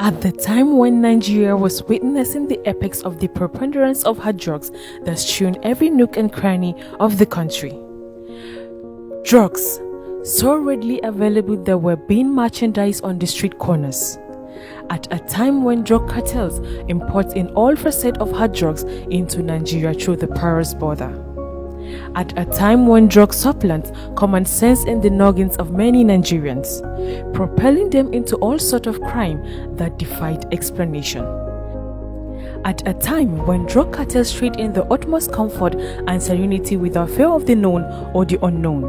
At the time when Nigeria was witnessing the apex of the preponderance of hard drugs that strewn every nook and cranny of the country. Drugs, so readily available that were being merchandised on the street corners. At a time when drug cartels import in all facets of hard drugs into Nigeria through the porous border. At a time when drug supplements command sense in the noggins of many Nigerians, propelling them into all sorts of crime that defied explanation. At a time when drug cartels trade in the utmost comfort and serenity without fear of the known or the unknown,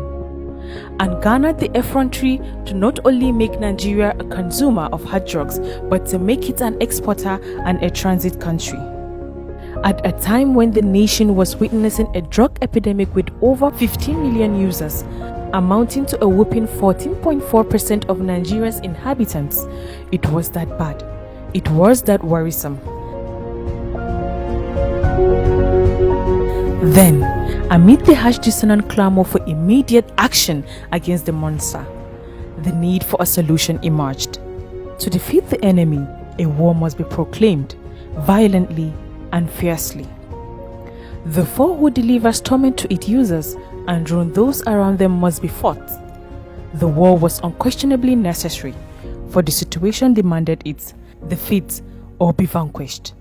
and garnered the effrontery to not only make Nigeria a consumer of hard drugs, but to make it an exporter and a transit country. At a time when the nation was witnessing a drug epidemic with over 15 million users, amounting to a whopping 14.4% of Nigeria's inhabitants, it was that bad. It was that worrisome. Then, amid the harsh dissonant clamor for immediate action against the monster, the need for a solution emerged. To defeat the enemy, a war must be proclaimed, violently and fiercely. The foe who delivers torment to its users and ruin those around them must be fought. The war was unquestionably necessary, for the situation demanded it, defeat or be vanquished.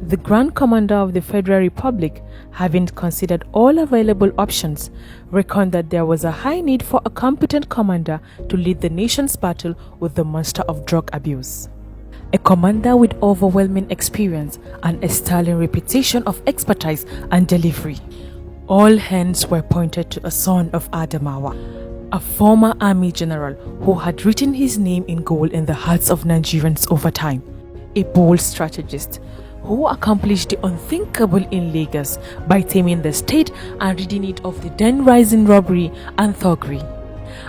The Grand Commander of the Federal Republic, having considered all available options, reckoned that there was a high need for a competent commander to lead the nation's battle with the monster of drug abuse. A commander with overwhelming experience and a sterling reputation of expertise and delivery. All hands were pointed to a son of Adamawa, a former army general who had written his name in gold in the hearts of Nigerians over time. A bold strategist who accomplished the unthinkable in Lagos by taming the state and ridding it of the then rising robbery and thuggery.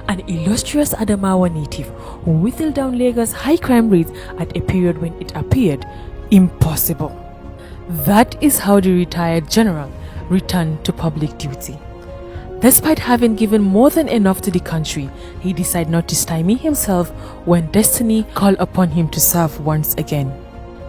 An illustrious Adamawa native who whittled down Lagos' high crime rates at a period when it appeared impossible. That is how the retired general returned to public duty. Despite having given more than enough to the country, he decided not to stymie himself when destiny called upon him to serve once again.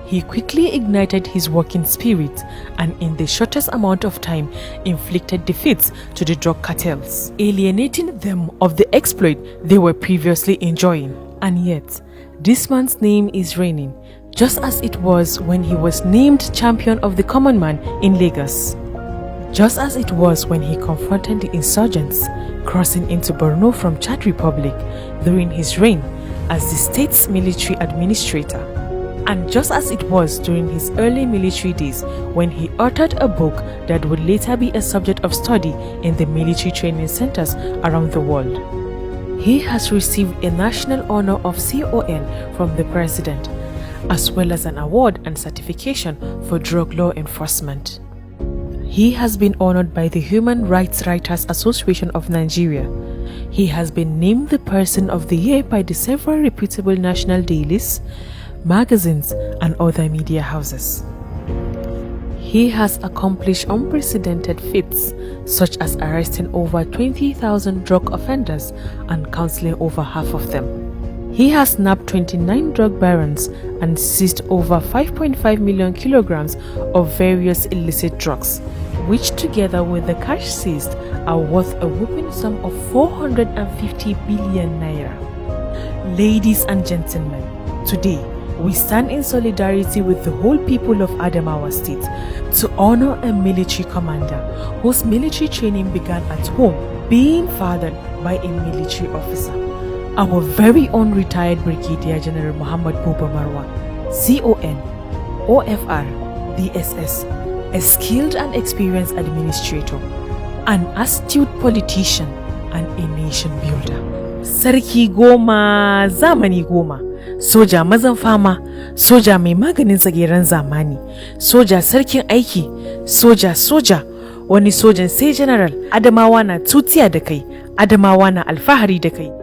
He quickly ignited his working spirit and in the shortest amount of time inflicted defeats to the drug cartels, alienating them of the exploit they were previously enjoying. And yet, this man's name is reigning, just as it was when he was named champion of the common man in Lagos. Just as it was when he confronted the insurgents crossing into Borno from Chad Republic during his reign as the state's military administrator. And just as it was during his early military days when he authored a book that would later be a subject of study in the military training centers around the world. He has received a national honor of CON from the president, as well as an award and certification for drug law enforcement. He has been honored by the Human Rights Writers Association of Nigeria. He has been named the Person of the Year by the several reputable national dailies, magazines and other media houses. He has accomplished unprecedented feats such as arresting over 20,000 drug offenders and counseling over half of them. He has nabbed 29 drug barons and seized over 5.5 million kilograms of various illicit drugs, which together with the cash seized are worth a whopping sum of 450 billion naira. Ladies and gentlemen, today we stand in solidarity with the whole people of Adamawa State to honor a military commander whose military training began at home, being fathered by a military officer. Our very own retired Brigadier General Muhammad Buba Marwa, CON, OFR, DSS, a skilled and experienced administrator, an astute politician, and a nation builder. Sarki goma, zamani goma. Soja mazan fama, soja mai maganin tsageren zamani, soja sarkin aiki, soja, wani sojan sai general. Adamawa na tutiya da kai, Adamawa na alfahari da kai.